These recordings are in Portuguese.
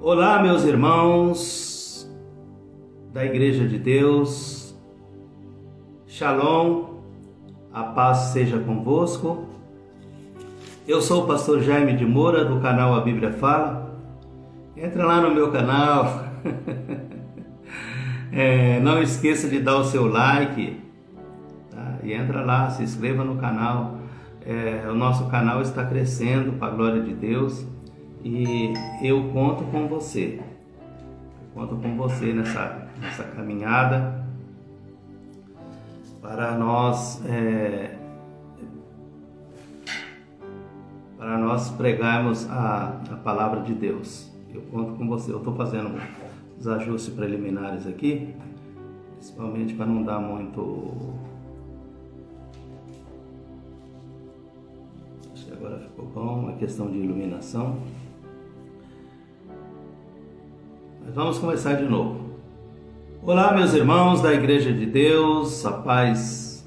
Olá, meus irmãos da Igreja de Deus, Shalom, a paz seja convosco. Eu sou o pastor Jaime de Moura, do canal A Bíblia Fala. Entra lá no meu canal, não esqueça de dar o seu like, tá? E entra lá, se inscreva no canal. O nosso canal está crescendo para a glória de Deus. E eu conto com você, nessa caminhada para nós pregarmos a palavra de Deus. Eu conto com você. Eu estou fazendo os ajustes preliminares aqui, principalmente para não dar muito. Acho que agora ficou bom a questão de iluminação. Mas vamos começar de novo. Olá, meus irmãos da Igreja de Deus, a paz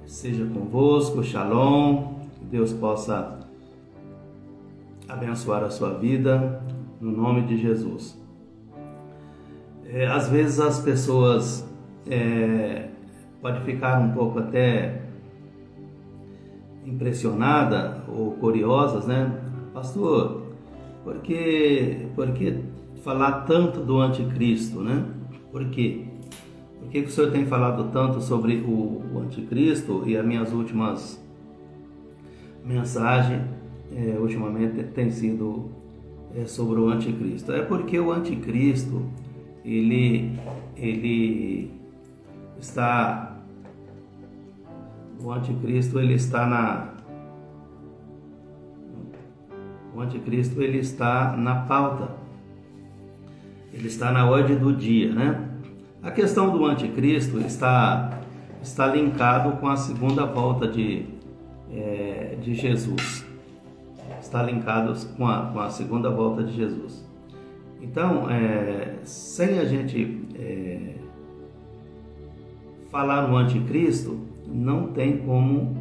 seja convosco, Shalom, que Deus possa abençoar a sua vida, no nome de Jesus. Às vezes as pessoas podem ficar um pouco até impressionadas ou curiosas, né? Pastor, por que falar tanto do anticristo, né? Por quê? Por que o senhor tem falado tanto sobre o anticristo? E as minhas últimas mensagens ultimamente tem sido sobre o anticristo. É porque o anticristo ele está na pauta. Ele está na ordem do dia, né? A questão do anticristo está linkado com a segunda volta de Jesus. Está linkado com a segunda volta de Jesus. Então, sem a gente falar no anticristo, não tem como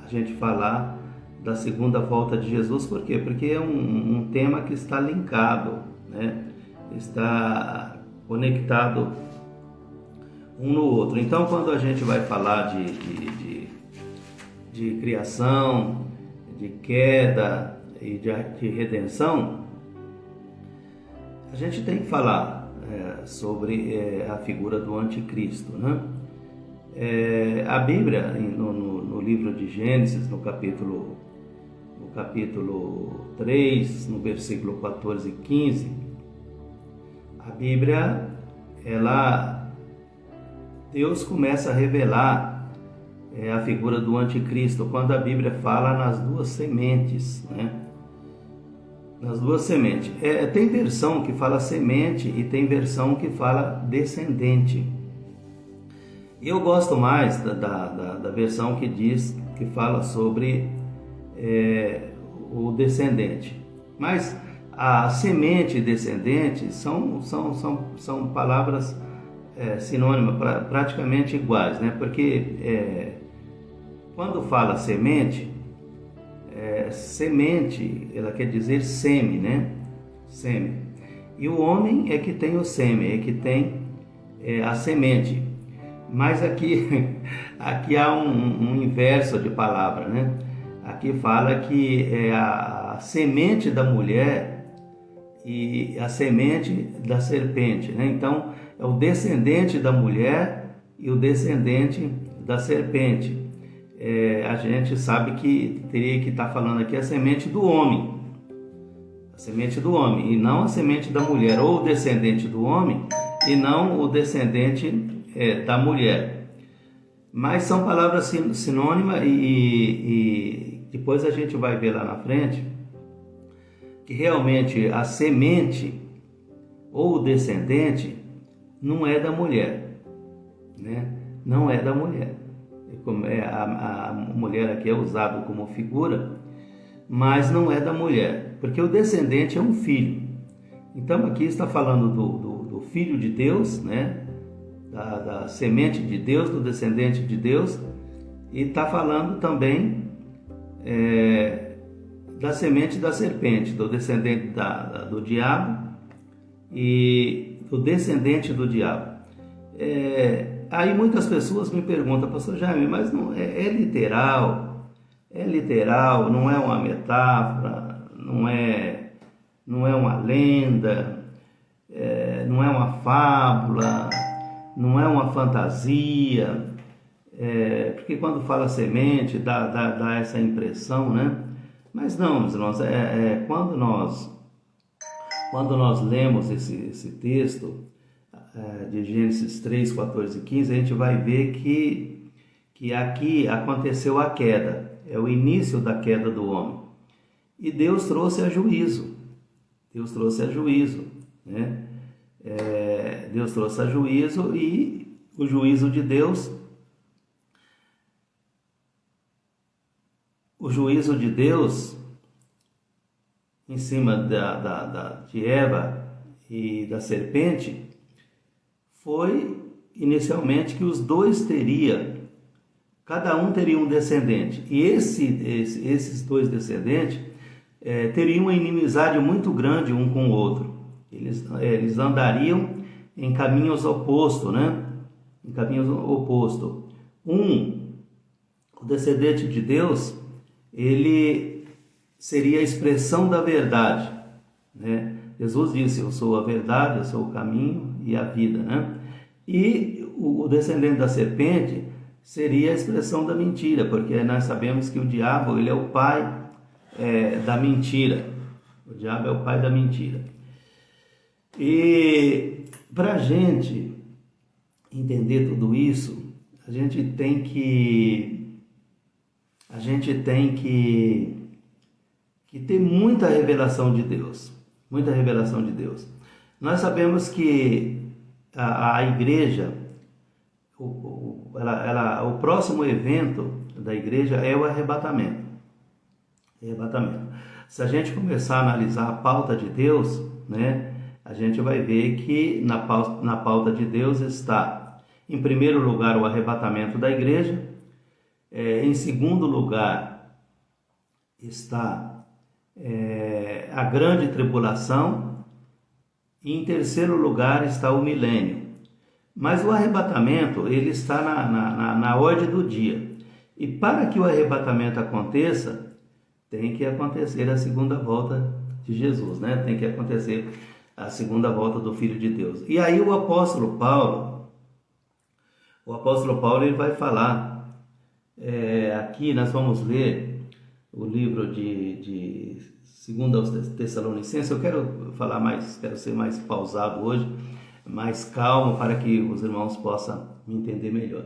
a gente falar da segunda volta de Jesus. Por quê? Porque é um tema que está linkado, né? Está conectado um no outro. Então, quando a gente vai falar de criação, de queda e de redenção, a gente tem que falar sobre a figura do anticristo, né? A Bíblia, no livro de Gênesis, no capítulo 3, no versículo 14 e 15, a Bíblia, Deus começa a revelar a figura do anticristo quando a Bíblia fala nas duas sementes, né? Nas duas sementes. Tem versão que fala semente e tem versão que fala descendente. Eu gosto mais da versão que fala sobre o descendente. Mas a semente e descendente são palavras sinônimas, praticamente iguais, né? Porque quando fala semente, semente, ela quer dizer seme, né? Seme. E o homem é que tem o seme, é que tem a semente. Mas aqui há um inverso de palavra, né? Aqui fala que é a semente da mulher e a semente da serpente, né? Então, é o descendente da mulher e o descendente da serpente. A gente sabe que teria que estar falando aqui a semente do homem. A semente do homem, e não a semente da mulher. Ou o descendente do homem, e não o descendente da mulher. Mas são palavras sinônimas e depois a gente vai ver lá na frente que realmente a semente ou o descendente não é da mulher, né? Não é da mulher. A mulher aqui é usada como figura, mas não é da mulher, porque o descendente é um filho. Então aqui está falando do filho de Deus, né? Da semente de Deus, do descendente de Deus, e está falando também da semente da serpente, do descendente do diabo e o descendente do diabo. Aí muitas pessoas me perguntam, pastor Jaime, mas não é literal? É literal, não é uma metáfora, não é uma lenda, não é uma fábula, não é uma fantasia, porque quando fala semente dá essa impressão, né? Mas não, meus irmãos, quando nós lemos esse texto de Gênesis 3, 14 e 15, a gente vai ver que aqui aconteceu a queda, é o início da queda do homem. E Deus trouxe a juízo, né? Deus trouxe a juízo, e o juízo de Deus, em cima de Eva e da serpente, foi inicialmente que os dois cada um teria um descendente, e esses dois descendentes teriam uma inimizade muito grande um com o outro. Eles andariam em caminhos opostos, né? Em caminhos opostos. O descendente de Deus, ele seria a expressão da verdade, né? Jesus disse: eu sou a verdade, eu sou o caminho e a vida, né? E o descendente da serpente seria a expressão da mentira, porque nós sabemos que o diabo, ele é o pai da mentira. O diabo é o pai da mentira. E para a gente entender tudo isso, a gente tem que ter muita revelação de Deus. Muita revelação de Deus. Nós sabemos que a igreja, o próximo evento da igreja é o arrebatamento. Se a gente começar a analisar a pauta de Deus, né, a gente vai ver que na pauta de Deus está, em primeiro lugar, o arrebatamento da igreja, em segundo lugar está a grande tribulação, e em terceiro lugar está o milênio. Mas o arrebatamento, ele está na ordem do dia. E para que o arrebatamento aconteça, tem que acontecer a segunda volta de Jesus, né? Tem que acontecer a segunda volta do Filho de Deus. E aí o apóstolo Paulo ele vai falar, aqui nós vamos ler o livro de 2 Tessalonicenses. Eu quero ser mais pausado hoje, mais calmo, para que os irmãos possam me entender melhor.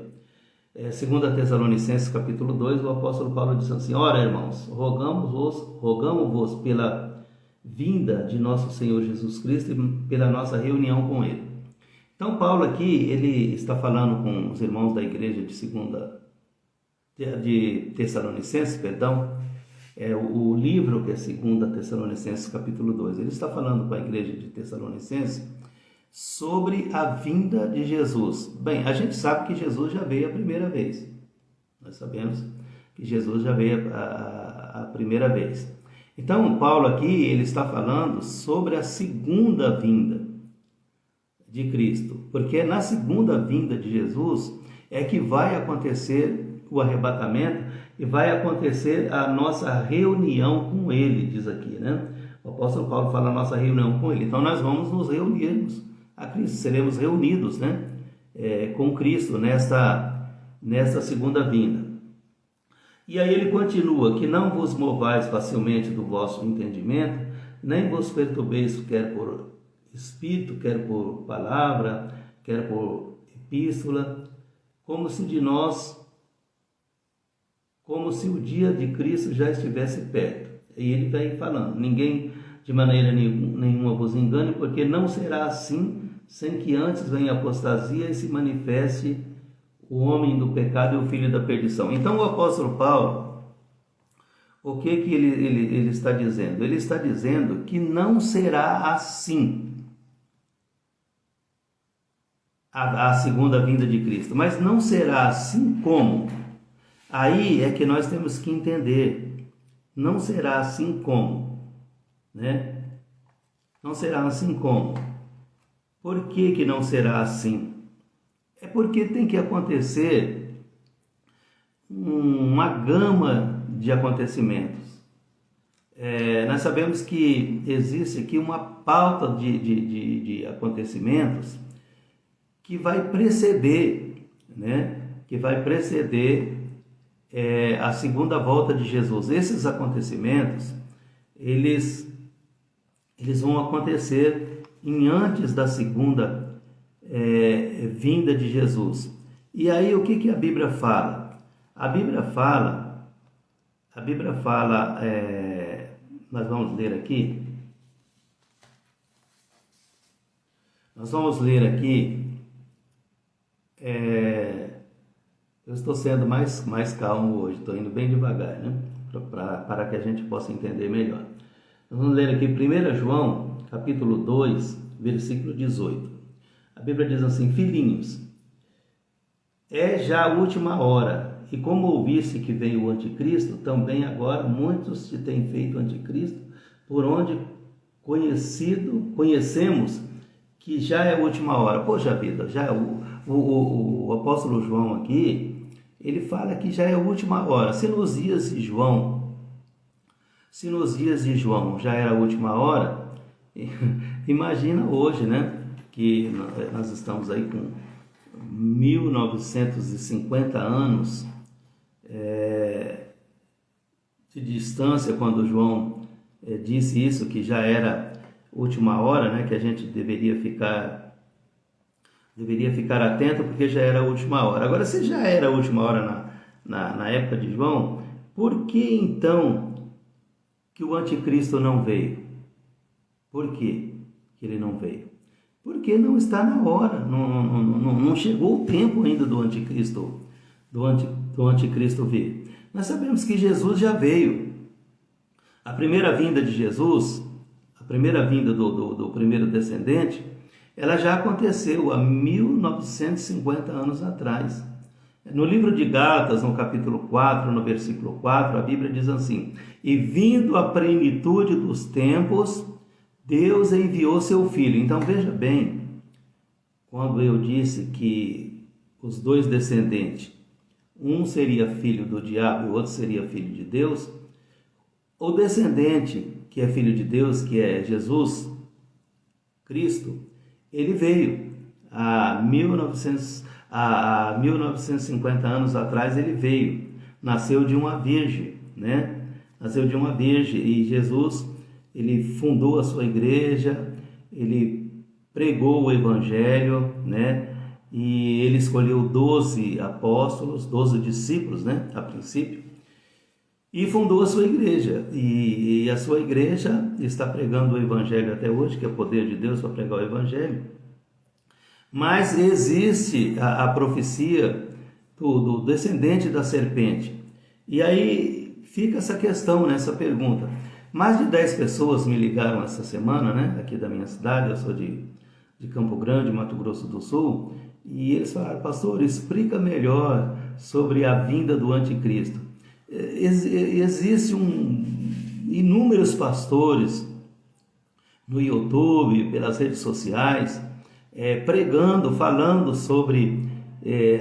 2 Tessalonicenses capítulo 2, o apóstolo Paulo diz assim: ora, irmãos, rogamos-vos pela vinda de nosso Senhor Jesus Cristo e pela nossa reunião com Ele. Então Paulo aqui, ele está falando com os irmãos da igreja de Tessalonicenses, o livro que é 2 Tessalonicenses capítulo 2, ele está falando com a igreja de Tessalonicenses sobre a vinda de Jesus. Bem, a gente sabe que Jesus já veio a primeira vez. Nós sabemos que Jesus já veio a primeira vez. Então, Paulo aqui, ele está falando sobre a segunda vinda de Cristo, porque na segunda vinda de Jesus é que vai acontecer o arrebatamento e vai acontecer a nossa reunião com Ele, diz aqui, né? O apóstolo Paulo fala a nossa reunião com Ele. Então, nós vamos nos reunirmos a Cristo, seremos reunidos, né? Com Cristo nesta segunda vinda. E aí ele continua: que não vos movais facilmente do vosso entendimento, nem vos perturbeis quer por espírito, quer por palavra, quer por epístola, como se o dia de Cristo já estivesse perto. E ele vai falando: ninguém de maneira nenhuma vos engane, porque não será assim, sem que antes venha a apostasia e se manifeste o homem do pecado e o filho da perdição. Então o apóstolo Paulo, o que ele está dizendo? Ele está dizendo que não será assim a segunda vinda de Cristo, mas não será assim como. Aí é que nós temos que entender. Não será assim como, né? Não será assim como. Por que que não será assim? É porque tem que acontecer uma gama de acontecimentos. Nós sabemos que existe aqui uma pauta de acontecimentos que vai preceder, né? Que vai preceder a segunda volta de Jesus. Esses acontecimentos, eles vão acontecer antes da segunda vinda de Jesus. E aí o que a Bíblia fala? A Bíblia fala, nós vamos ler aqui, eu estou sendo mais calmo hoje, estou indo bem devagar, né? Para que a gente possa entender melhor. Nós vamos ler aqui 1 João, capítulo 2, versículo 18. A Bíblia diz assim: filhinhos, é já a última hora, e como ouviste que veio o anticristo, também agora muitos se têm feito anticristo, por onde conhecemos que já é a última hora. Poxa vida, já o apóstolo João aqui, ele fala que já é a última hora. Se nos dias de João já era a última hora, imagina hoje, né? Que nós estamos aí com 1950 anos de distância, quando João disse isso, que já era última hora, né? Que a gente deveria ficar atento, porque já era a última hora. Agora, se já era a última hora na época de João, por que então que o anticristo não veio? Por que ele não veio? Porque não está na hora, não chegou o tempo ainda do anticristo vir. Nós sabemos que Jesus já veio. A primeira vinda de Jesus, a primeira vinda do primeiro descendente, ela já aconteceu há 1950 anos atrás. No livro de Gálatas, no capítulo 4, no versículo 4, a Bíblia diz assim: e vindo a plenitude dos tempos, Deus enviou seu Filho. Então veja bem, quando eu disse que os dois descendentes, um seria filho do diabo e o outro seria filho de Deus, o descendente que é filho de Deus, que é Jesus Cristo, ele veio há 1950 anos atrás. Ele veio, nasceu de uma virgem, né? Nasceu de uma virgem, e Jesus, ele fundou a sua igreja, ele pregou o evangelho, né? E ele escolheu 12 apóstolos, 12 discípulos, né? A princípio, e fundou a sua igreja, e a sua igreja está pregando o evangelho até hoje, que é o poder de Deus para pregar o evangelho. Mas existe a profecia do descendente da serpente. E aí fica essa questão, né, essa pergunta. Mais de 10 pessoas me ligaram essa semana, né, aqui da minha cidade. Eu sou de Campo Grande, Mato Grosso do Sul, e eles falaram: pastor, explica melhor sobre a vinda do anticristo. Existem inúmeros pastores no YouTube, pelas redes sociais, pregando, falando sobre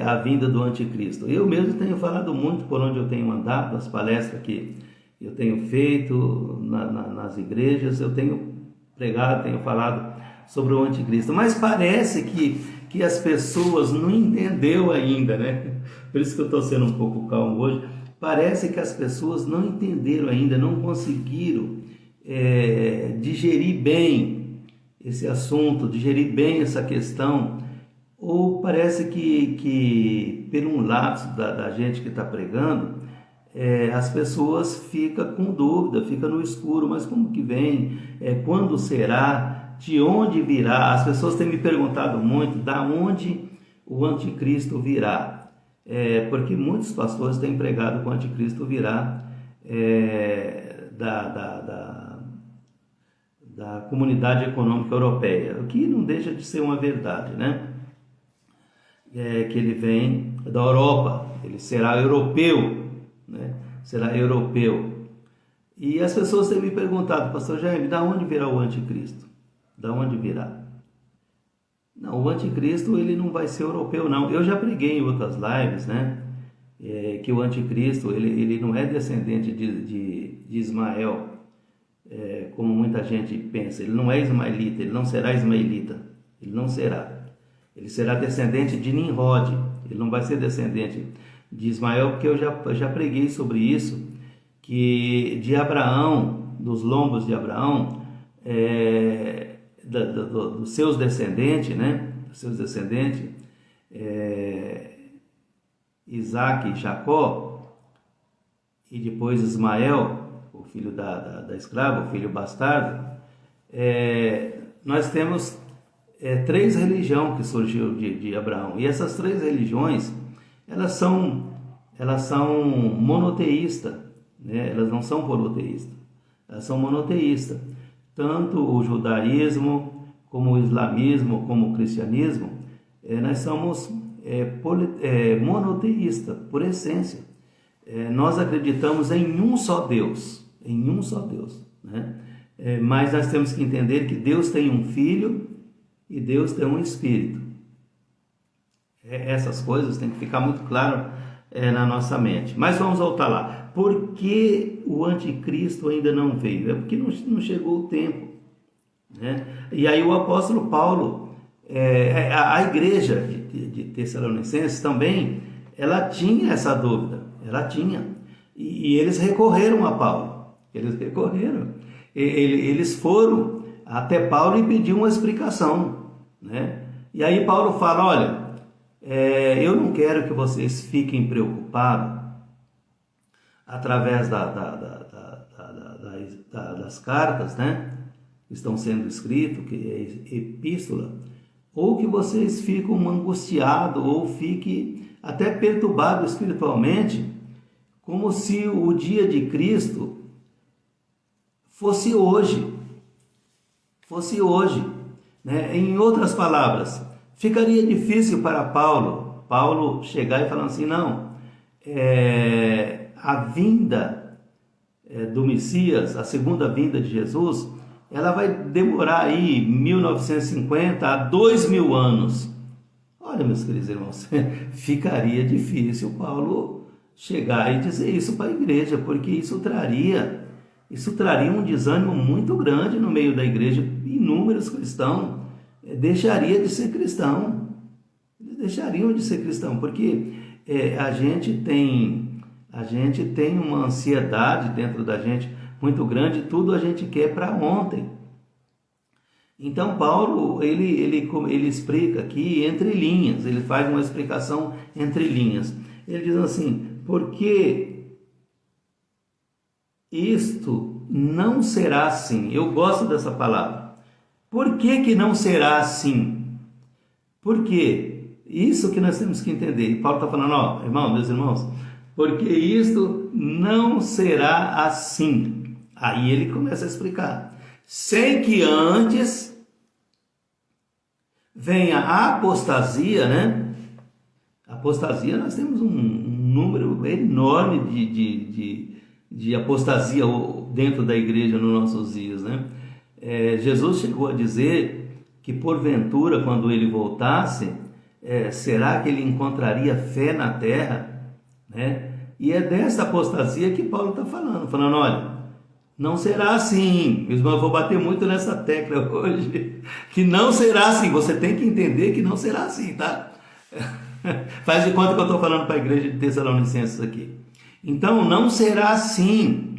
a vinda do anticristo. Eu mesmo tenho falado muito por onde eu tenho andado, as palestras que eu tenho feito nas igrejas, eu tenho pregado, tenho falado sobre o anticristo, mas parece que as pessoas não entenderam ainda, né? Por isso que eu estou sendo um pouco calmo hoje. Parece que as pessoas não entenderam ainda, não conseguiram digerir bem esse assunto, digerir bem essa questão, ou parece que por um lapso da gente que está pregando, as pessoas ficam com dúvida, ficam no escuro. Mas como que vem? Quando será? De onde virá? As pessoas têm me perguntado muito, da onde o anticristo virá? Porque muitos pastores têm pregado que o anticristo virá da Comunidade Econômica Europeia, o que não deixa de ser uma verdade, né? Que ele vem da Europa, ele será europeu, né? Será europeu. E as pessoas têm me perguntado: pastor Jaime, da onde virá o anticristo? Da onde virá? Não, o anticristo ele não vai ser europeu, não. Eu já preguei em outras lives, né? Que o anticristo ele não é descendente de Ismael, como muita gente pensa. Ele não é ismaelita, ele não será ismaelita, ele não será. Ele será descendente de Nimrod, ele não vai ser descendente de Ismael, porque eu já preguei sobre isso, que de Abraão, dos lombos de Abraão, dos seus descendentes, né? Dos seus descendentes, Isaac e Jacó, e depois Ismael, o filho da escrava, o filho bastardo, nós temos três religiões que surgiu de Abraão. E essas três religiões, elas são monoteístas, né? Elas não são politeístas, elas são monoteístas. Tanto o judaísmo, como o islamismo, como o cristianismo, nós somos monoteístas, por essência. Nós acreditamos em um só Deus, né? Mas nós temos que entender que Deus tem um Filho e Deus tem um Espírito. Essas coisas têm que ficar muito claro na nossa mente. Mas vamos voltar lá. Por que o anticristo ainda não veio? É porque não chegou o tempo, né? E aí o apóstolo Paulo, a igreja de Tessalonicenses também, ela tinha essa dúvida. Ela tinha. E eles recorreram a Paulo. Eles foram até Paulo e pediram uma explicação, né? E aí Paulo fala: olha, eu não quero que vocês fiquem preocupados através das cartas, né, que estão sendo escritas, que é epístola, ou que vocês fiquem angustiados ou fiquem até perturbados espiritualmente, como se o dia de Cristo fosse hoje, né? Em outras palavras, ficaria difícil para Paulo chegar e falar assim: não, a vinda do Messias, a segunda vinda de Jesus, ela vai demorar aí 1950 a 2000 anos. Olha, meus queridos irmãos, ficaria difícil Paulo chegar e dizer isso para a igreja, porque isso traria um desânimo muito grande no meio da igreja. Inúmeros cristãos deixariam de ser cristão. Eles deixariam de ser cristão, porque a gente tem uma ansiedade dentro da gente muito grande, tudo a gente quer para ontem. Então Paulo, ele explica aqui entre linhas, ele faz uma explicação entre linhas. Ele diz assim: porque isto não será assim. Eu gosto dessa palavra. Por que não será assim? Porque isso que nós temos que entender. E Paulo está falando: meus irmãos, porque isto não será assim. Aí ele começa a explicar: sem que antes venha a apostasia, né? Apostasia, nós temos um número enorme de apostasia dentro da igreja nos nossos dias, né? Jesus chegou a dizer que porventura, quando ele voltasse, será que ele encontraria fé na terra, né? E é dessa apostasia que Paulo está falando: olha, não será assim. Eu vou bater muito nessa tecla hoje, que não será assim. Você tem que entender que não será assim, tá? Faz de conta que eu estou falando para a igreja de Tessalonicenses aqui. Então, não será assim,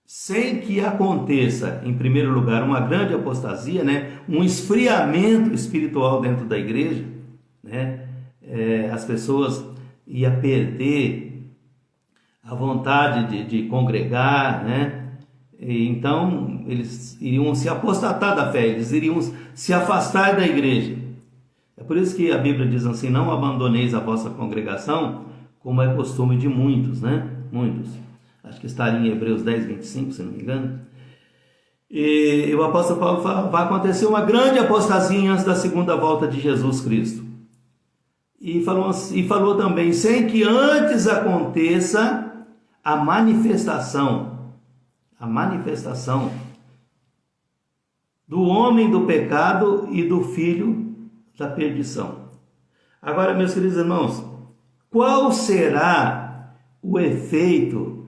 sem que aconteça, em primeiro lugar, uma grande apostasia, né? Um esfriamento espiritual dentro da igreja, né? As pessoas iam perder a vontade de congregar, né? E então eles iriam se apostatar da fé, eles iriam se afastar da igreja. É por isso que a Bíblia diz assim: não abandoneis a vossa congregação, como é costume de muitos, né? Muitos. Acho que está ali em Hebreus 10, 25, se não me engano. E o apóstolo Paulo fala: vai acontecer uma grande apostasia antes da segunda volta de Jesus Cristo. E falou também: sem que antes aconteça a manifestação do homem do pecado e do filho da perdição. Agora, meus queridos irmãos, qual será o efeito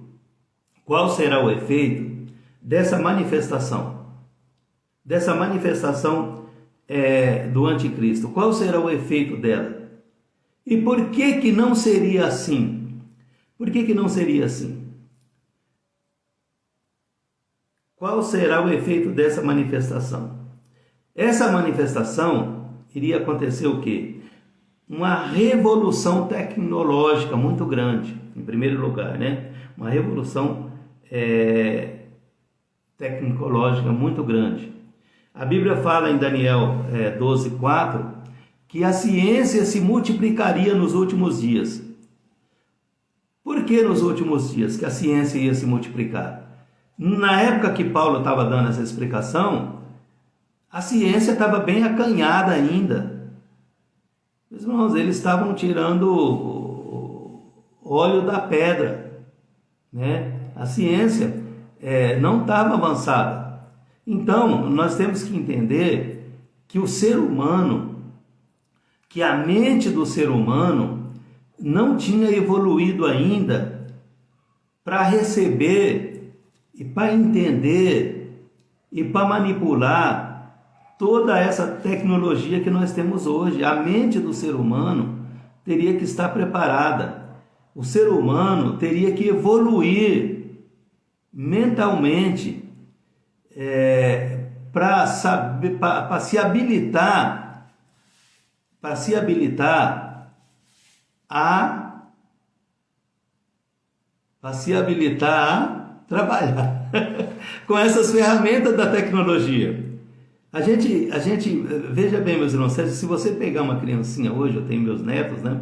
dessa manifestação do anticristo? Qual será o efeito dela? E por que não seria assim? Por que não seria assim? Qual será o efeito dessa manifestação? Essa manifestação iria acontecer o quê? Uma revolução tecnológica muito grande, em primeiro lugar, né? Uma revolução tecnológica muito grande. A Bíblia fala em Daniel 12:4 que a ciência se multiplicaria nos últimos dias. Por que nos últimos dias que a ciência ia se multiplicar? Na época que Paulo estava dando essa explicação, a ciência estava bem acanhada ainda. Meus irmãos, eles estavam tirando o óleo da pedra, né? A ciência não estava avançada. Então, nós temos que entender que o ser humano, que a mente do ser humano não tinha evoluído ainda para receber e para entender e para manipular toda essa tecnologia que nós temos hoje. A mente do ser humano teria que estar preparada. O ser humano teria que evoluir mentalmente para se habilitar a trabalhar com essas ferramentas da tecnologia. A gente, veja bem, meus irmãos, se você pegar uma criancinha hoje, eu tenho meus netos, né,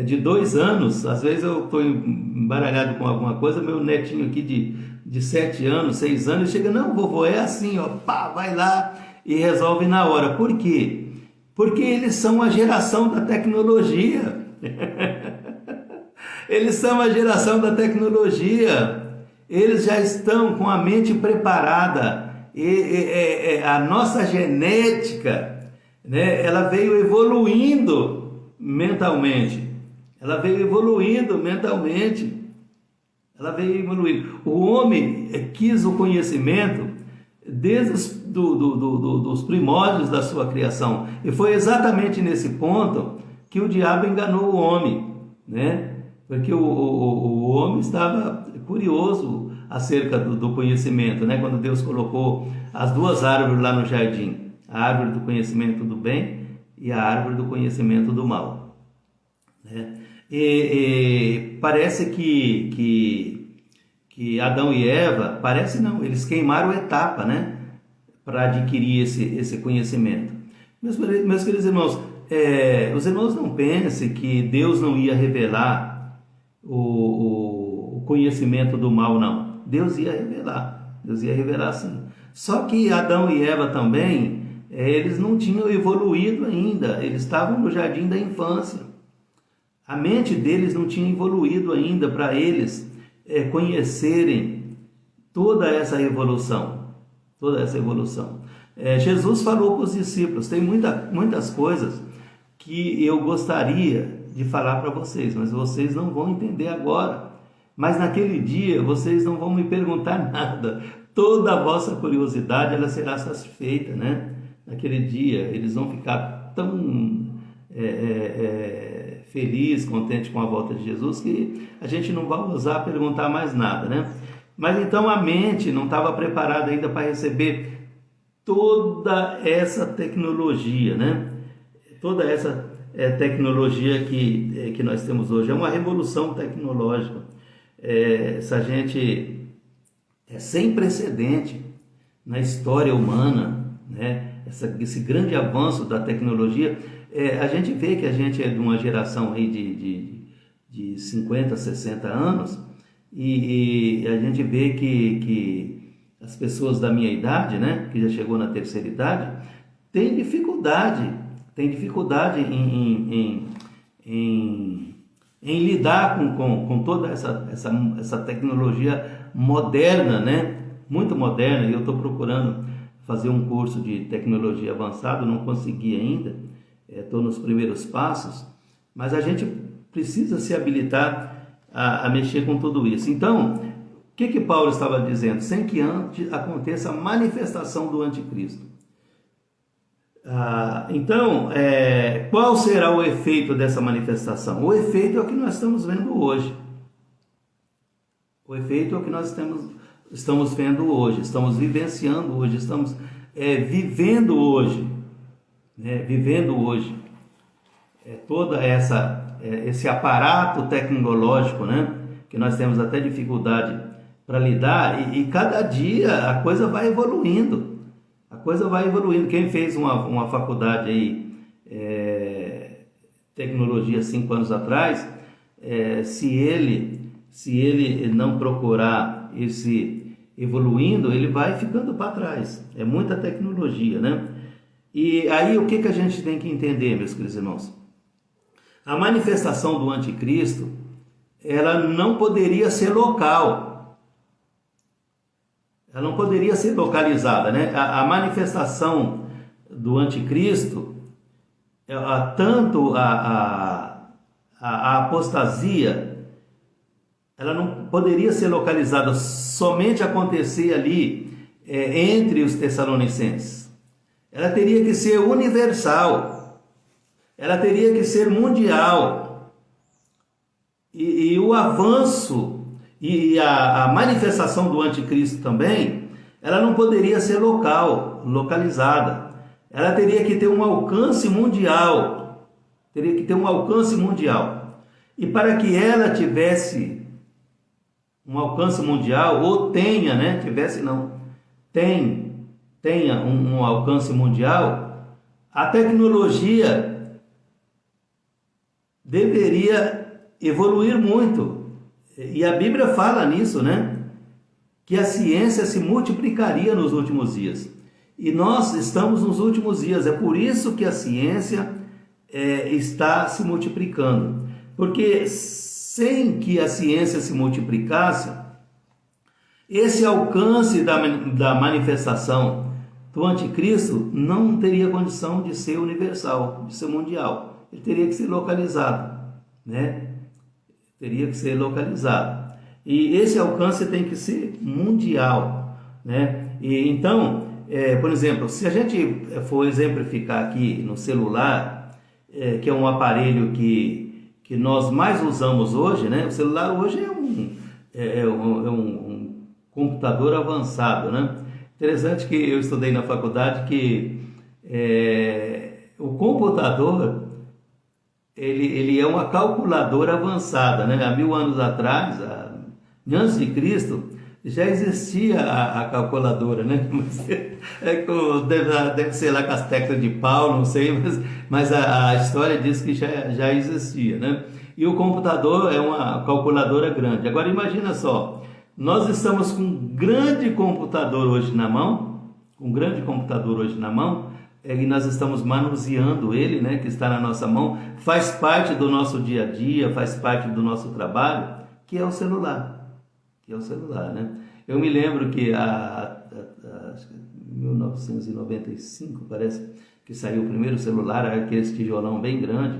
de 2 anos, às vezes eu estou embaralhado com alguma coisa, meu netinho aqui de 7 anos, 6 anos, chega, não, vovô, é assim, ó, pá, vai lá e resolve na hora. Por quê? Porque eles são a geração da tecnologia. Eles são a geração da tecnologia. Eles já estão com a mente preparada. A nossa genética, né, ela veio evoluindo mentalmente. O homem quis o conhecimento desde dos primórdios da sua criação. E foi exatamente nesse ponto que o diabo enganou o homem, né? Porque o homem estava curioso acerca do conhecimento, né? Quando Deus colocou as 2 árvores lá no jardim, a árvore do conhecimento do bem e a árvore do conhecimento do mal, né? E parece que Adão e Eva, parece não, eles queimaram etapa, né? Para adquirir esse conhecimento. Meus queridos irmãos, os irmãos não pensem que Deus não ia revelar o conhecimento do mal, não. Deus ia revelar sim. Só que Adão e Eva também, eles não tinham evoluído ainda, eles estavam no jardim da infância. A mente deles não tinha evoluído ainda para eles conhecerem toda essa evolução. Jesus falou para os discípulos, tem muitas coisas que eu gostaria de falar para vocês, mas vocês não vão entender agora. Mas naquele dia vocês não vão me perguntar nada. Toda a vossa curiosidade ela será satisfeita, né? Naquele dia eles vão ficar tão feliz, contente com a volta de Jesus, que a gente não vai ousar perguntar mais nada, né? Mas então a mente não estava preparada ainda para receber toda essa tecnologia, né? Toda essa tecnologia que nós temos hoje. É uma revolução tecnológica. Essa gente é sem precedente na história humana, né? Esse grande avanço da tecnologia. A gente vê que a gente é de uma geração aí de 50, 60 anos e a gente vê que as pessoas da minha idade, né, que já chegou na terceira idade, tem dificuldade em lidar com toda essa tecnologia moderna, né? Muito moderna. E eu estou procurando fazer um curso de tecnologia avançada, não consegui ainda, estou nos primeiros passos, mas a gente precisa se habilitar a mexer com tudo isso. Então, o que Paulo estava dizendo? Sem que antes aconteça a manifestação do anticristo. Então, qual será o efeito dessa manifestação? O efeito é o que nós estamos vendo hoje. O efeito é o que nós estamos vendo hoje, estamos vivenciando hoje, estamos vivendo hoje, né? Vivendo hoje. Toda esse aparato tecnológico, né? Que nós temos até dificuldade para lidar, e cada dia a coisa vai evoluindo. A coisa vai evoluindo. Quem fez uma faculdade aí, tecnologia 5 anos atrás, se ele não procurar esse evoluindo, ele vai ficando para trás. É muita tecnologia, né? E aí o que a gente tem que entender, meus queridos irmãos? A manifestação do anticristo, ela não poderia ser local. Ela não poderia ser localizada, né? A manifestação do anticristo, tanto a apostasia, ela não poderia ser localizada, somente acontecer ali entre os tessalonicenses. Ela teria que ser universal, ela teria que ser mundial. E o avanço e a manifestação do anticristo também, ela não poderia ser localizada. Ela teria que ter um alcance mundial. Teria que ter um alcance mundial. E para que ela tivesse um alcance mundial, ou tenha, né? Tenha um alcance mundial, a tecnologia deveria evoluir muito. E a Bíblia fala nisso, né? Que a ciência se multiplicaria nos últimos dias. E nós estamos nos últimos dias. É por isso que a ciência está se multiplicando. Porque sem que a ciência se multiplicasse, esse alcance da manifestação do anticristo não teria condição de ser universal, de ser mundial. Ele teria que ser localizado, né? Teria que ser localizado. E esse alcance tem que ser mundial, né? E então, por exemplo, se a gente for exemplificar aqui no celular, que é um aparelho que nós mais usamos hoje, né? O celular hoje é um computador avançado, né? Interessante que eu estudei na faculdade que o computador ele é uma calculadora avançada, né? Há 1000 anos atrás, antes de Cristo, já existia a calculadora, né? Deve ser lá com as teclas de pau, não sei, mas a história diz que já existia, né? E o computador é uma calculadora grande. Agora imagina só, nós estamos com um grande computador hoje na mão, e nós estamos manuseando ele, né, que está na nossa mão, faz parte do nosso dia a dia, faz parte do nosso trabalho, que é o celular, né? Eu me lembro que acho que em 1995, parece que saiu o primeiro celular, aquele tijolão bem grande,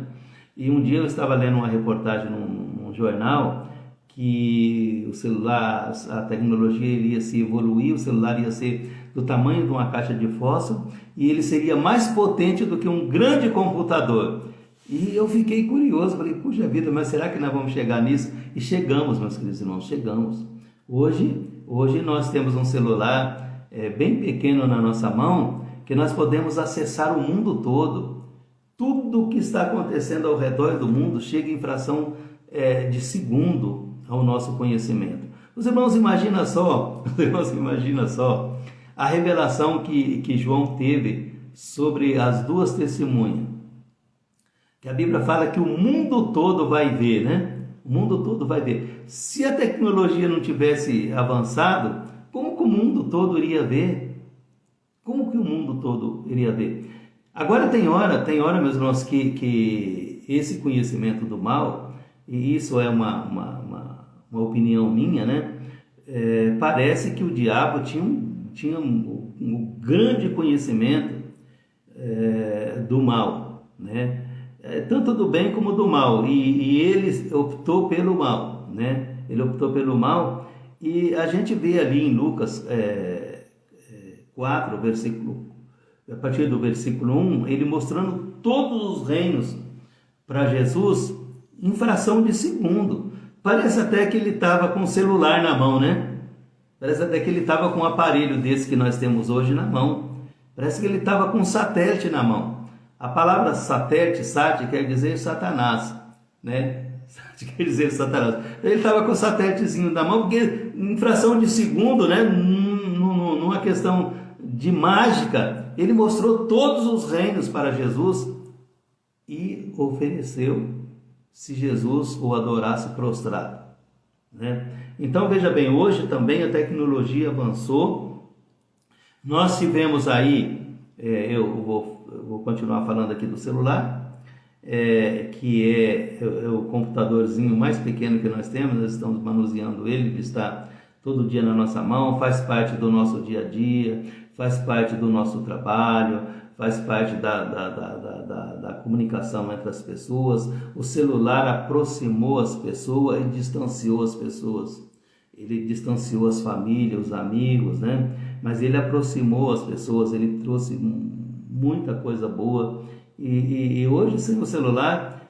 e um dia eu estava lendo uma reportagem num jornal que o celular, a tecnologia iria se evoluir, o celular ia ser do tamanho de uma caixa de fósforo e ele seria mais potente do que um grande computador. E eu fiquei curioso, falei, puxa vida, mas será que nós vamos chegar nisso? E chegamos, meus queridos irmãos, chegamos. Hoje nós temos um celular bem pequeno na nossa mão, que nós podemos acessar o mundo todo. Tudo o que está acontecendo ao redor do mundo chega em fração de segundo ao nosso conhecimento. Os irmãos imaginam só a revelação que João teve sobre as duas testemunhas. Que a Bíblia fala que o mundo todo vai ver, né? O mundo todo vai ver. Se a tecnologia não tivesse avançado, como que o mundo todo iria ver? Como que o mundo todo iria ver? Agora tem hora, meus irmãos, que esse conhecimento do mal, e isso é uma opinião minha, né? Parece que o diabo tinha um grande conhecimento do mal. né? Tanto do bem como do mal, e ele optou pelo mal, né? Ele optou pelo mal, e a gente vê ali em Lucas 4, a partir do versículo 1, ele mostrando todos os reinos para Jesus em fração de segundo. Parece até que ele estava com o celular na mão, né? Parece até que ele estava com um aparelho desse que nós temos hoje na mão. Parece que ele estava com um satélite na mão. A palavra satélite, sat, quer dizer Satanás, né? Sat quer dizer Satanás. Ele estava com o satélitezinho na mão, porque em fração de segundo, né? Numa questão de mágica, ele mostrou todos os reinos para Jesus e ofereceu se Jesus o adorasse prostrado, né? Então veja bem, hoje também a tecnologia avançou. Nós tivemos aí, eu vou continuar falando aqui do celular, que é o computadorzinho mais pequeno que nós temos. Nós estamos manuseando ele está todo dia na nossa mão, faz parte do nosso dia a dia, faz parte do nosso trabalho, faz parte da comunicação entre as pessoas. O celular aproximou as pessoas e distanciou as pessoas. Ele distanciou as famílias, os amigos, né? Mas ele aproximou as pessoas, ele trouxe muita coisa boa. E hoje, sem o celular,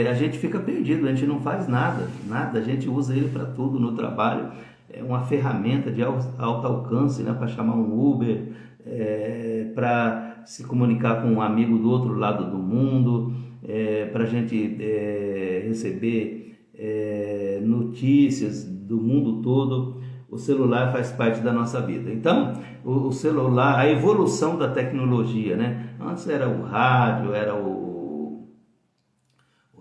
a gente fica perdido, a gente não faz nada, a gente usa ele para tudo no trabalho. É uma ferramenta de alto alcance, né? Para chamar um Uber, para se comunicar com um amigo do outro lado do mundo, para a gente receber notícias do mundo todo. O celular faz parte da nossa vida. Então, o celular, a evolução da tecnologia, né? Antes era o rádio, era o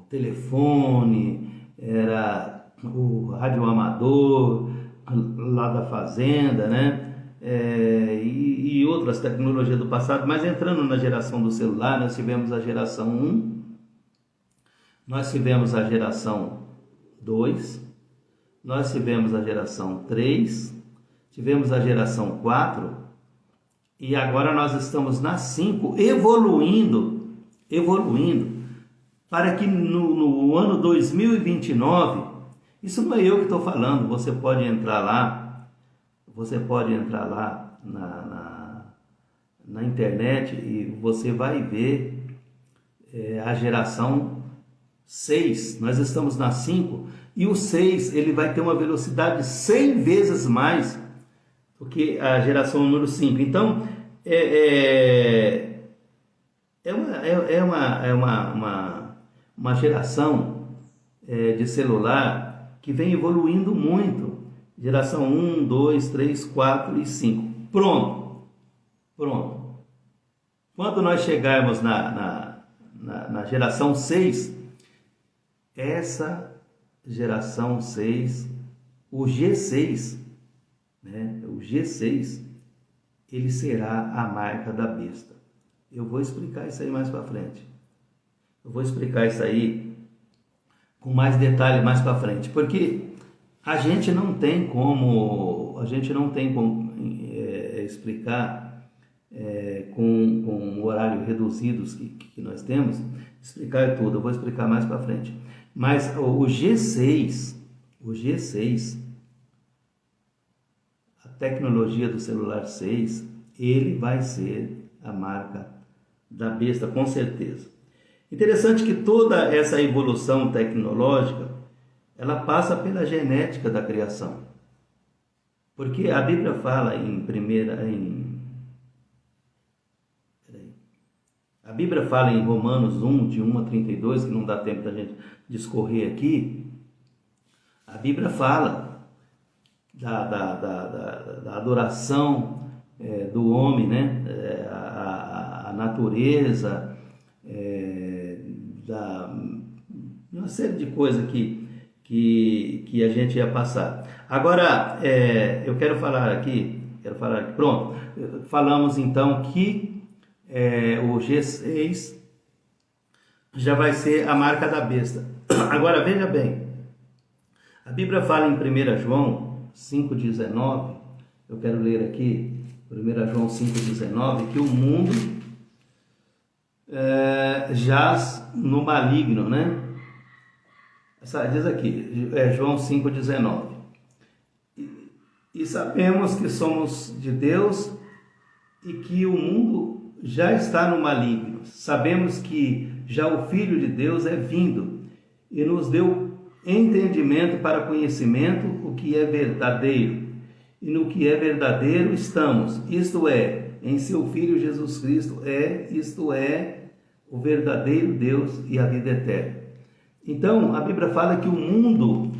telefone, era o rádio amador lá da fazenda, né? E outras tecnologias do passado. Mas entrando na geração do celular, nós tivemos a geração 1, nós tivemos a geração 2, nós tivemos a geração 3, tivemos a geração 4 e agora nós estamos na 5, evoluindo para que no ano 2029, isso não é eu que estou falando, você pode entrar lá na internet e você vai ver a geração 6, nós estamos na 5, e o 6 ele vai ter uma velocidade 100 vezes mais do que a geração número 5. Então, uma geração de celular que vem evoluindo muito. Geração 1, 2, 3, 4 e 5. Pronto. Quando nós chegarmos na geração 6, essa geração 6, o G6, né? O G6, ele será a marca da besta. Eu vou explicar isso aí mais para frente. Eu vou explicar isso aí com mais detalhe mais para frente, porque a gente não tem como explicar com o horário reduzido que nós temos, explicar tudo. Eu vou explicar mais para frente. Mas o G6, a tecnologia do celular 6, ele vai ser a marca da besta, com certeza. Interessante que toda essa evolução tecnológica, ela passa pela genética da criação. Porque a Bíblia fala a Bíblia fala em Romanos 1, de 1 a 32, que não dá tempo da gente discorrer aqui. A Bíblia fala da adoração do homem, né? A natureza, uma série de coisas que a gente ia passar. Agora, eu quero falar aqui, pronto, falamos então que o G6 já vai ser a marca da besta. Agora, veja bem, a Bíblia fala em 1 João 5,19, eu quero ler aqui, 1 João 5,19, que o mundo jaz no maligno, né? Diz aqui, João 5,19. E sabemos que somos de Deus e que o mundo já está no maligno. Sabemos que já o Filho de Deus é vindo e nos deu entendimento para conhecimento o que é verdadeiro. E no que é verdadeiro estamos, isto é, em seu Filho Jesus Cristo, isto é, o verdadeiro Deus e a vida eterna. Então, a Bíblia fala que o mundo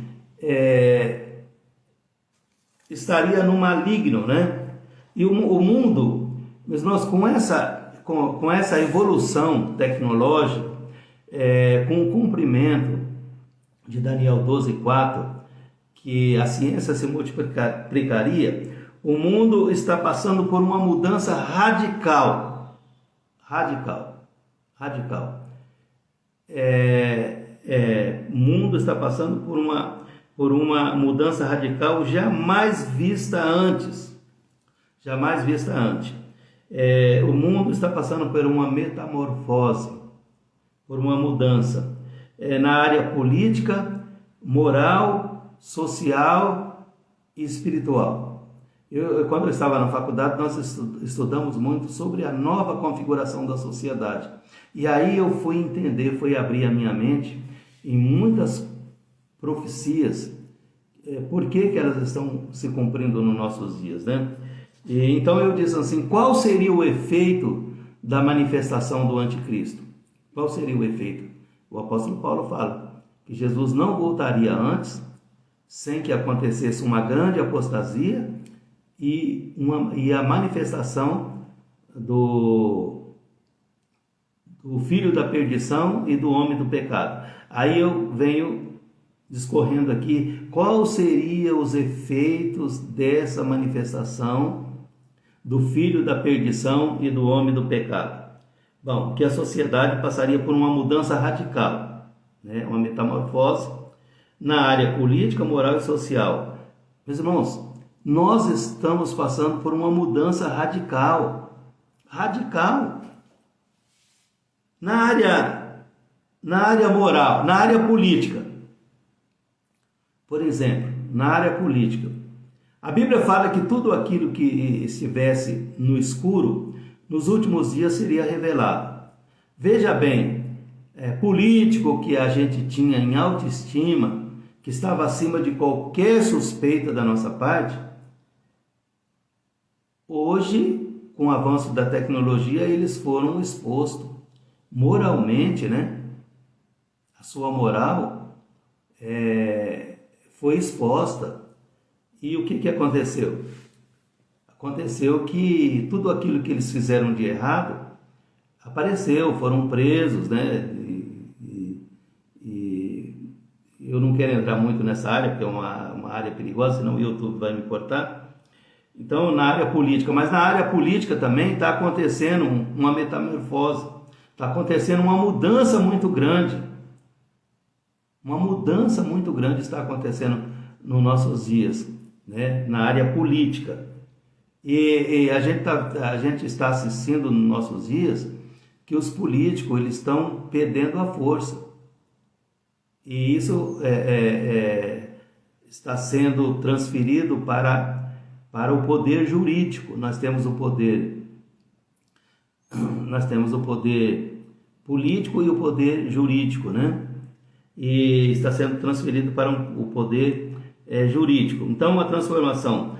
estaria no maligno, né? E o mundo, meus irmãos, com essa evolução tecnológica, com o cumprimento de Daniel 12:4, que a ciência se multiplicaria, o mundo está passando por uma mudança radical. O mundo está passando por uma mudança radical jamais vista antes. O mundo está passando por uma metamorfose, por uma mudança na área política, moral, social e espiritual. Quando eu estava na faculdade, nós estudamos muito sobre a nova configuração da sociedade. E aí eu fui abrir a minha mente em muitas profecias, por que elas estão se cumprindo nos nossos dias, né? E então eu disse assim, qual seria o efeito da manifestação do anticristo? Qual seria o efeito? O apóstolo Paulo fala que Jesus não voltaria antes, sem que acontecesse uma grande apostasia e a manifestação do filho da perdição e do homem do pecado. Aí eu venho discorrendo aqui quais seriam os efeitos dessa manifestação do filho da perdição e do homem do pecado. Bom, que a sociedade passaria por uma mudança radical, né? Uma metamorfose na área política, moral e social. Meus irmãos, nós estamos passando por uma mudança radical. Na área moral, na área política. Por exemplo, na área política, a Bíblia fala que tudo aquilo que estivesse no escuro, nos últimos dias seria revelado. Veja bem, político que a gente tinha em autoestima, que estava acima de qualquer suspeita da nossa parte, hoje, com o avanço da tecnologia, eles foram expostos moralmente, né? A sua moral foi exposta. E o que aconteceu? Aconteceu que tudo aquilo que eles fizeram de errado apareceu, foram presos, né? E eu não quero entrar muito nessa área, porque é uma área perigosa, senão o YouTube vai me cortar. Então, na área política, mas na área política também está acontecendo uma metamorfose, está acontecendo uma mudança muito grande. Uma mudança muito grande está acontecendo nos nossos dias, né? Na área política. E a gente está assistindo nos nossos dias que os políticos eles estão perdendo a força. E isso está sendo transferido para o poder jurídico. Nós temos o poder político e o poder jurídico, né? E está sendo transferido para o poder jurídico. Então, uma transformação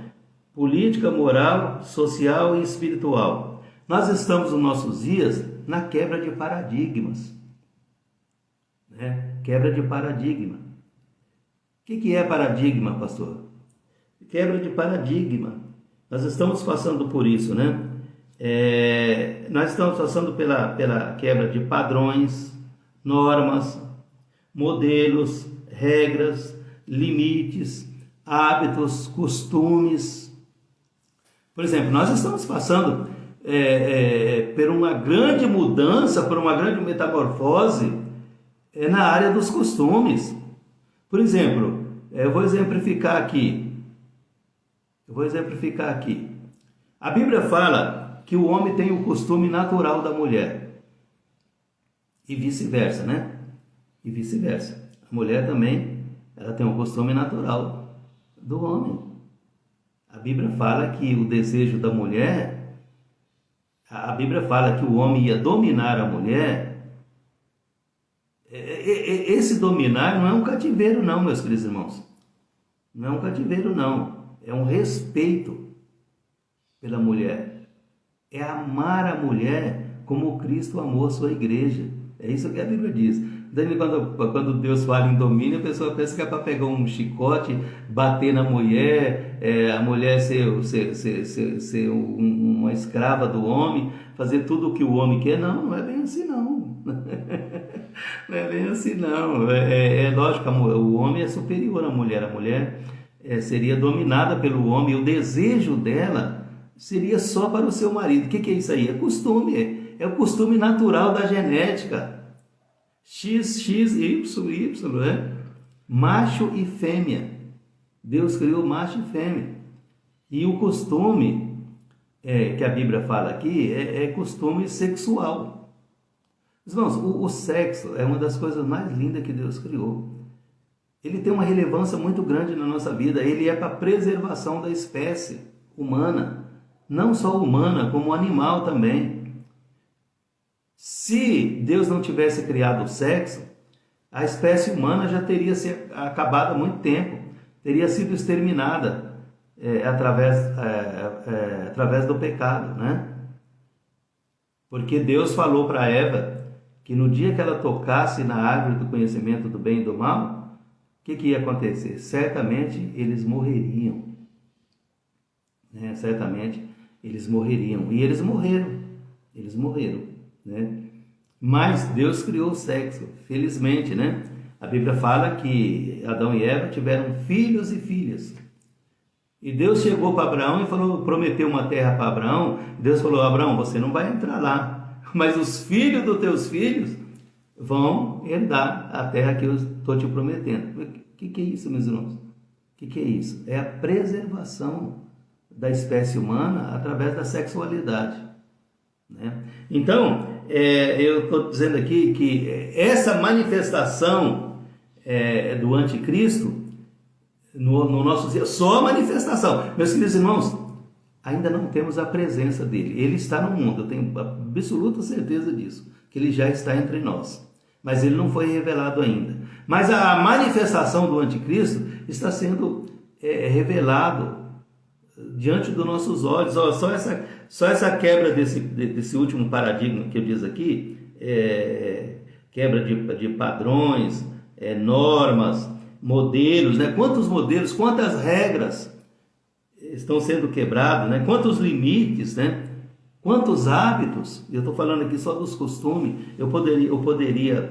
política, moral, social e espiritual. Nós estamos nos nossos dias na quebra de paradigmas, né? Quebra de paradigma. O que é paradigma, pastor? Quebra de paradigma. Nós estamos passando por isso, né? Nós estamos passando pela quebra de padrões, normas, modelos, regras, limites, hábitos, costumes. Por exemplo, nós estamos passando por uma grande mudança, por uma grande metamorfose na área dos costumes. Por exemplo, eu vou exemplificar aqui. A Bíblia fala que o homem tem o costume natural da mulher. E vice-versa, né? E vice-versa. A mulher também, ela tem um costume natural do homem. A Bíblia fala que o desejo da mulher, a Bíblia fala que o homem ia dominar a mulher. Esse dominar não é um cativeiro não, meus queridos irmãos. Não é um cativeiro não. É um respeito pela mulher. É amar a mulher como Cristo amou a sua igreja. É isso que a Bíblia diz. Daí, quando Deus fala em domínio, a pessoa pensa que é para pegar um chicote, bater na mulher, a mulher ser uma escrava do homem, fazer tudo o que o homem quer. Não, não é bem assim não. Não é bem assim não. É lógico, o homem é superior à mulher. A mulher seria dominada pelo homem, e o desejo dela seria só para o seu marido. O que é isso aí? É costume, é o costume natural da genética. X, Y, Y, né? Macho e fêmea. Deus criou macho e fêmea. E o costume que a Bíblia fala aqui é costume sexual. Irmãos, o sexo é uma das coisas mais lindas que Deus criou. Ele tem uma relevância muito grande na nossa vida. Ele é para a preservação da espécie humana. Não só humana, como animal também. Se Deus não tivesse criado o sexo, a espécie humana já teria se acabado há muito tempo, teria sido exterminada através do pecado, né? Porque Deus falou para Eva que no dia que ela tocasse na árvore do conhecimento do bem e do mal, o que ia acontecer? Certamente eles morreriam, né? Certamente eles morreriam, e eles morreram, né? Mas Deus criou o sexo, felizmente, né? A Bíblia fala que Adão e Eva tiveram filhos e filhas. E Deus chegou para Abraão e prometeu uma terra para Abraão. Deus falou: Abraão, você não vai entrar lá, mas os filhos dos teus filhos vão herdar a terra que eu estou te prometendo. O que é isso, meus irmãos? O que é isso? É a preservação da espécie humana através da sexualidade, né? Então, eu estou dizendo aqui que essa manifestação do anticristo no nosso dia, só a manifestação. Meus queridos irmãos, ainda não temos a presença dele. Ele está no mundo, eu tenho absoluta certeza disso, que ele já está entre nós. Mas ele não foi revelado ainda. Mas a manifestação do anticristo está sendo revelado diante dos nossos olhos. Só essa quebra desse último paradigma que eu diz aqui, quebra de padrões, normas, modelos, né? Quantos modelos, quantas regras estão sendo quebrados, né? Quantos limites, né? Quantos hábitos. Eu estou falando aqui só dos costumes. Eu poderia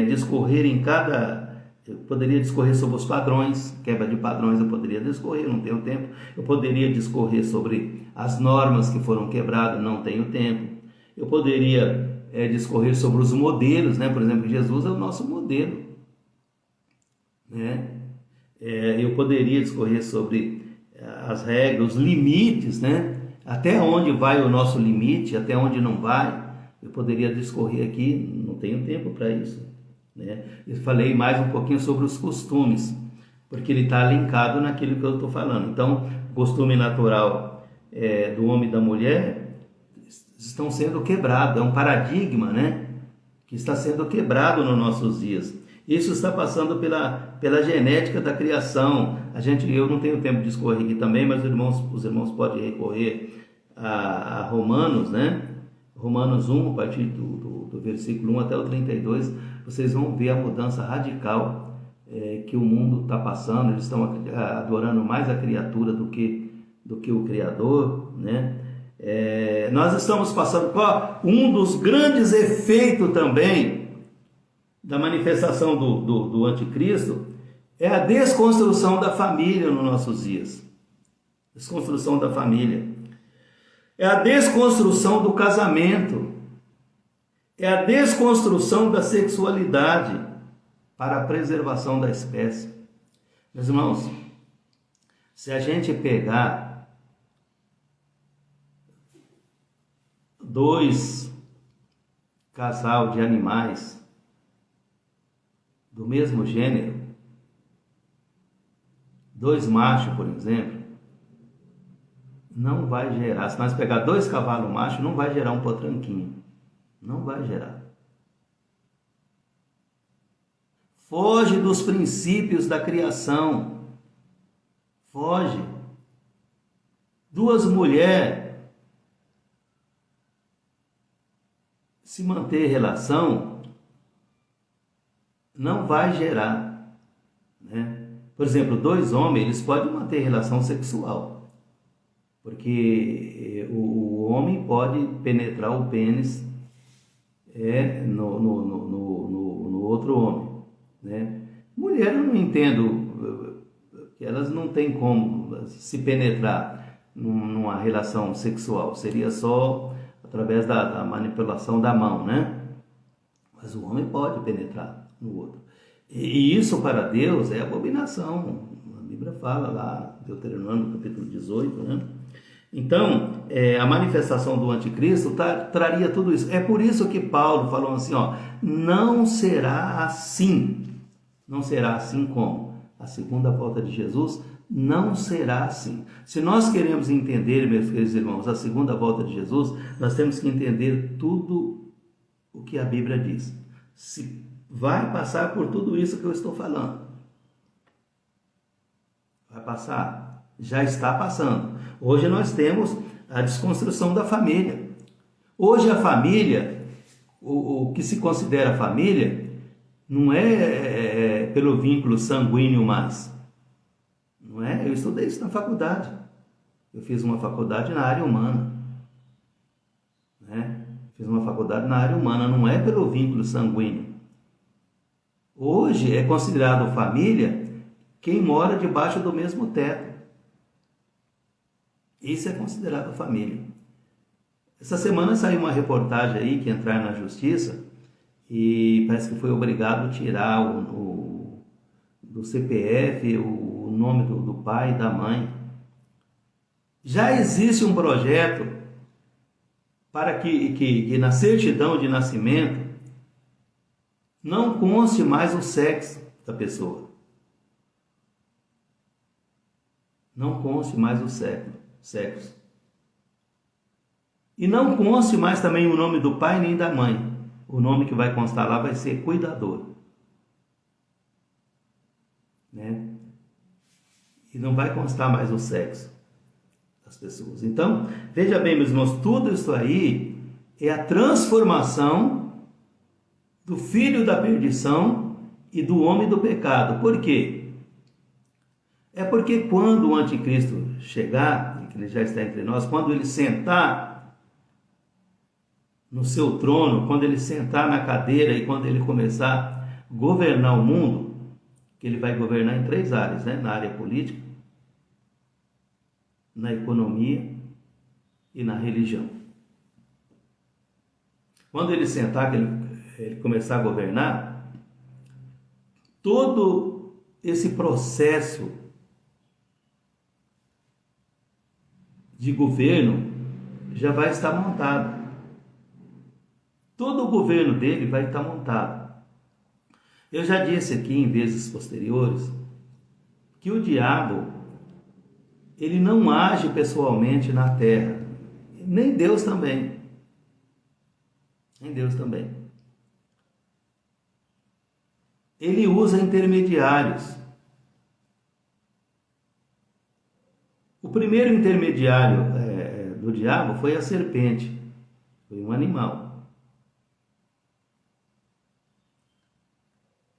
discorrer eu poderia discorrer sobre os padrões, quebra de padrões eu poderia discorrer, não tenho tempo. Eu poderia discorrer sobre as normas que foram quebradas, não tenho tempo. Eu poderia discorrer sobre os modelos, né? Por exemplo, Jesus é o nosso modelo, né? Eu poderia discorrer sobre as regras, os limites, né? Até onde vai o nosso limite, até onde não vai. Eu poderia discorrer aqui, não tenho tempo para isso, né? Eu falei mais um pouquinho sobre os costumes, porque ele está linkado naquilo que eu estou falando. Então, o costume natural do homem e da mulher estão sendo quebrados, é um paradigma, né? Que está sendo quebrado nos nossos dias. Isso está passando pela genética da criação. Eu não tenho tempo de discorrer aqui também, mas os irmãos podem recorrer a Romanos, né? Romanos 1, a partir do versículo 1 até o 32, vocês vão ver a mudança radical que o mundo está passando. Eles estão adorando mais a criatura do que o Criador, né? Nós estamos passando por um dos grandes efeitos também da manifestação do anticristo, é a desconstrução da família nos nossos dias. Desconstrução da família. É a desconstrução do casamento. É a desconstrução da sexualidade para a preservação da espécie. Meus irmãos, se a gente pegar dois casal de animais do mesmo gênero, dois machos, por exemplo, não vai gerar. Se nós pegar dois cavalos machos, não vai gerar um potranquinho. Não vai gerar. Foge dos princípios da criação. Foge. Duas mulheres se manter relação não vai gerar, né? Por exemplo, dois homens, eles podem manter relação sexual, porque o homem pode penetrar o pênis no outro homem, né? Mulher, eu não entendo que elas não têm como se penetrar numa relação sexual, seria só através da manipulação da mão, né? Mas o homem pode penetrar no outro. E isso para Deus é abominação. A Bíblia fala lá, Deuteronômio capítulo 18, né? Então, a manifestação do anticristo traria tudo isso. É por isso que Paulo falou assim, ó, não será assim. Não será assim como? A segunda volta de Jesus não será assim. Se nós queremos entender, meus queridos irmãos, a segunda volta de Jesus, nós temos que entender tudo o que a Bíblia diz. Se vai passar por tudo isso que eu estou falando. Vai passar. Já está passando. Hoje nós temos a desconstrução da família. Hoje a família, o que se considera família, não é pelo vínculo sanguíneo mais. Não é? Eu estudei isso na faculdade. Eu fiz uma faculdade na área humana. Né? Fiz uma faculdade na área humana, não é pelo vínculo sanguíneo. Hoje é considerado família quem mora debaixo do mesmo teto. Isso é considerado família. Essa semana saiu uma reportagem aí que entraram na justiça e parece que foi obrigado a tirar do CPF o nome do pai e da mãe. Já existe um projeto para que na certidão de nascimento não conste mais o sexo da pessoa. Não conste mais o sexo. E não conste mais também o nome do pai nem da mãe. O nome que vai constar lá vai ser cuidador. Né? E não vai constar mais o sexo das pessoas. Então, veja bem, meus irmãos, tudo isso aí é a transformação do filho da perdição e do homem do pecado. Por quê? É porque quando o anticristo chegar, que ele já está entre nós, quando ele sentar no seu trono, quando ele sentar na cadeira e quando ele começar a governar o mundo, que ele vai governar em três áreas, né? Na área política, na economia e na religião. Quando ele sentar, que ele começar a governar, todo esse processo de governo já vai estar montado. Todo o governo dele vai estar montado. Eu já disse aqui em vezes posteriores que o diabo ele não age pessoalmente na terra, nem Deus também. Nem Deus também. Ele usa intermediários. O primeiro intermediário do diabo foi a serpente, foi um animal.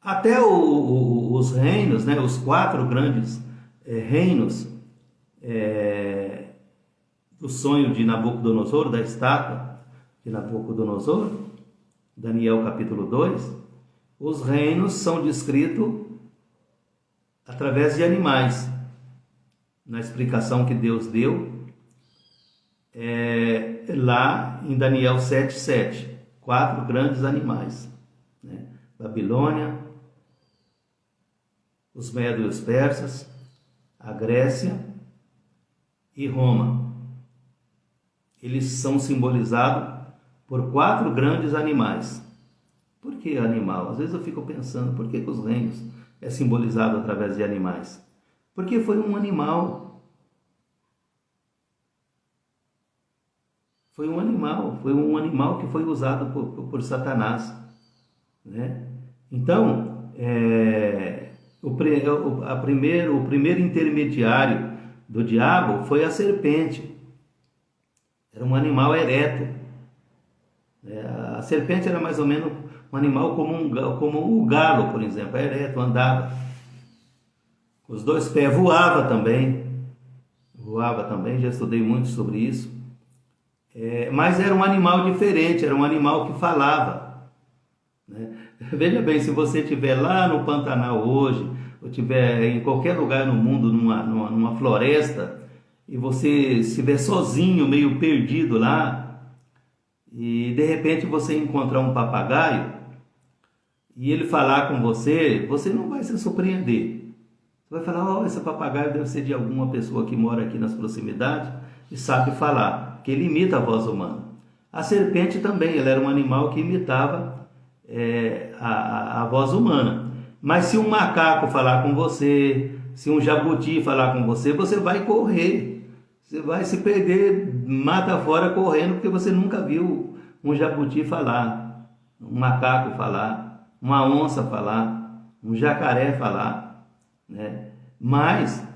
Até os reinos, né, os quatro grandes reinos do sonho de Nabucodonosor, da estátua de Nabucodonosor, Daniel capítulo 2, os reinos são descritos através de animais. Na explicação que Deus deu, lá em Daniel 7:7, quatro grandes animais, né? Babilônia, os Medos e os Persas, a Grécia e Roma. Eles são simbolizados por 4 grandes animais. Por que animal? Às vezes eu fico pensando, por que os reinos é simbolizado através de animais? Porque foi um animal. Foi um animal que foi usado por Satanás, né? Então, o primeiro intermediário do diabo foi a serpente. Era um animal ereto. A serpente era mais ou menos um animal como o galo, por exemplo, ereto, andava. Os 2 pés, voava também, já estudei muito sobre isso. Mas era um animal diferente, era um animal que falava, né? Veja bem, se você estiver lá no Pantanal hoje, ou estiver em qualquer lugar no mundo, numa floresta, e você estiver sozinho, meio perdido lá, e de repente você encontrar um papagaio, e ele falar com você, você não vai se surpreender. Você vai falar, esse papagaio deve ser de alguma pessoa que mora aqui nas proximidades e sabe falar, que ele imita a voz humana. A serpente também, ela era um animal que imitava a voz humana. Mas se um macaco falar com você, se um jabuti falar com você, você vai correr. Você vai se perder, mata fora correndo, porque você nunca viu um jabuti falar, um macaco falar, uma onça falar, um jacaré falar, né? Mas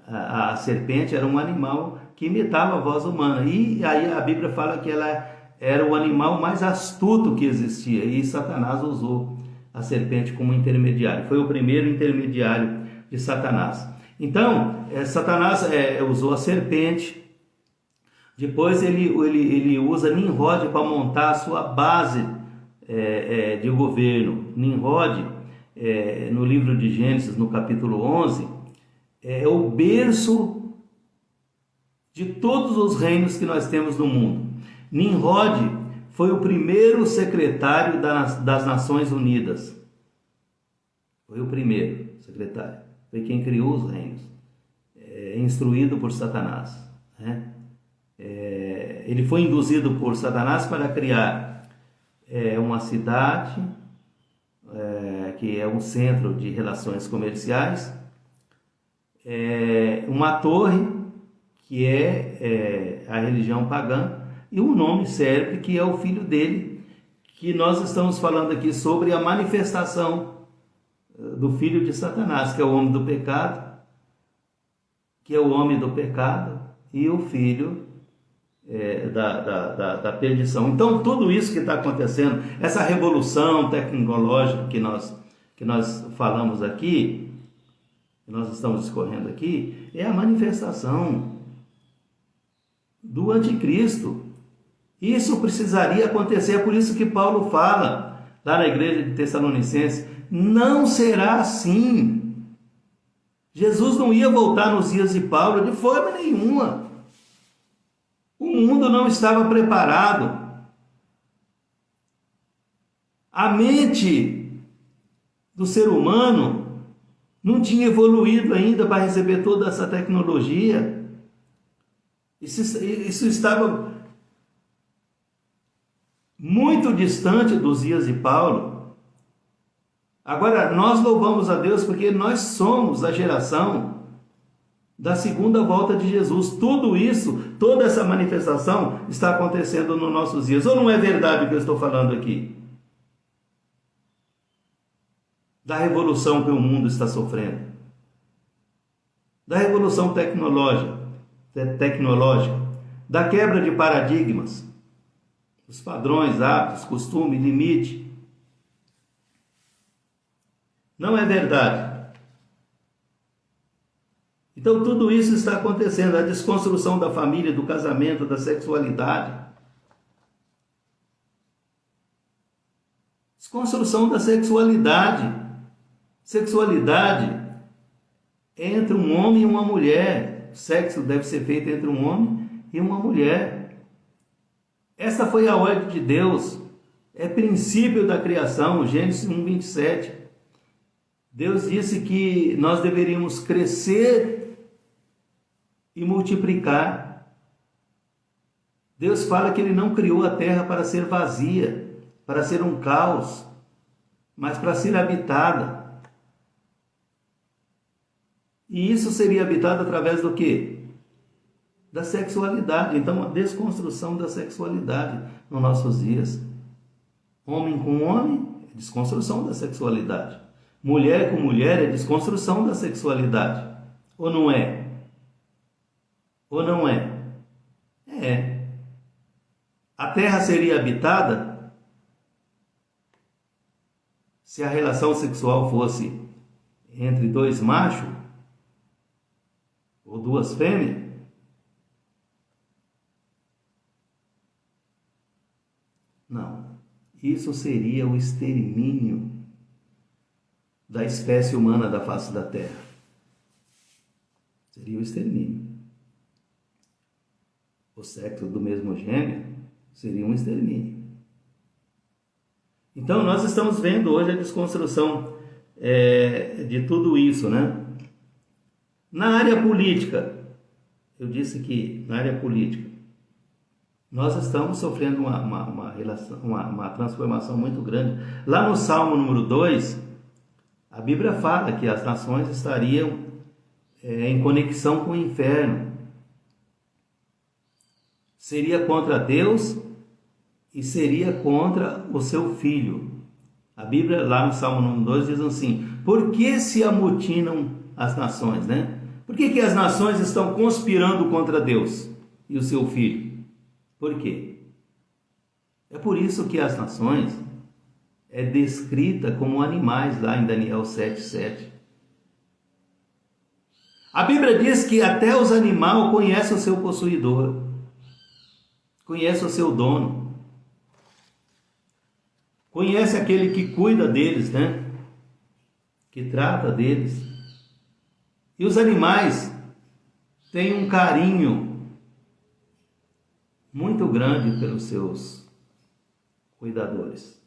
a serpente era um animal que imitava a voz humana. E aí a Bíblia fala que ela era o animal mais astuto que existia. E Satanás usou a serpente como intermediário. Foi o primeiro intermediário de Satanás. Então, Satanás usou a serpente. Depois ele usa Nimrod para montar a sua base de governo. Nimrod, no livro de Gênesis, no capítulo 11, é o berço de todos os reinos que nós temos no mundo. Nimrod foi o primeiro secretário das Nações Unidas. Foi o primeiro secretário. Foi quem criou os reinos. Instruído por Satanás, né? Ele foi induzido por Satanás para criar uma cidade, que é um centro de relações comerciais, uma torre, que é a religião pagã, e um nome serve, que é o filho dele, que nós estamos falando aqui sobre a manifestação do filho de Satanás, que é o homem do pecado, e o filho da perdição. Então, tudo isso que está acontecendo, essa revolução tecnológica que nós falamos aqui, que nós estamos discorrendo aqui, é a manifestação do anticristo. Isso precisaria acontecer, é por isso que Paulo fala lá na igreja de Tessalonicenses, não será assim. Jesus não ia voltar nos dias de Paulo de forma nenhuma. O mundo não estava preparado. A mente do ser humano não tinha evoluído ainda para receber toda essa tecnologia. Isso estava muito distante dos dias de Paulo. Agora, nós louvamos a Deus porque nós somos a geração da segunda volta de Jesus. Tudo isso, toda essa manifestação está acontecendo nos nossos dias. Ou não é verdade o que eu estou falando aqui? Da revolução que o mundo está sofrendo. Da revolução tecnológica, da quebra de paradigmas, os padrões, hábitos, costume, limite. Não é verdade? Então tudo isso está acontecendo, a desconstrução da família, do casamento, da sexualidade. Desconstrução da sexualidade. Sexualidade é entre um homem e uma mulher. Sexo deve ser feito entre um homem e uma mulher. Essa foi a ordem de Deus. É princípio da criação, Gênesis 1:27. Deus disse que nós deveríamos crescer e multiplicar. Deus fala que Ele não criou a terra para ser vazia, para ser um caos, mas para ser habitada. E isso seria habitado através do quê? Da sexualidade. Então, a desconstrução da sexualidade nos nossos dias. Homem com homem é desconstrução da sexualidade. Mulher com mulher é desconstrução da sexualidade. Ou não é? Ou não é? É. A terra seria habitada se a relação sexual fosse entre dois machos ou duas fêmeas? Não. Isso seria o extermínio da espécie humana da face da Terra. Seria o extermínio. O sexo do mesmo gênero seria um extermínio. Então, nós estamos vendo hoje a desconstrução de tudo isso, né? Na área política, eu disse que na área política, nós estamos sofrendo uma transformação muito grande. Lá no Salmo número 2, a Bíblia fala que as nações estariam em conexão com o inferno. Seria contra Deus e seria contra o seu filho. A Bíblia, lá no Salmo número 2, diz assim: por que se amotinam as nações, né? Por que as nações estão conspirando contra Deus e o seu filho? Por quê? É por isso que as nações é descrita como animais lá em Daniel 7:7. A Bíblia diz que até os animais conhecem o seu possuidor, conhece o seu dono, conhece aquele que cuida deles, né? Que trata deles. E os animais têm um carinho muito grande pelos seus cuidadores.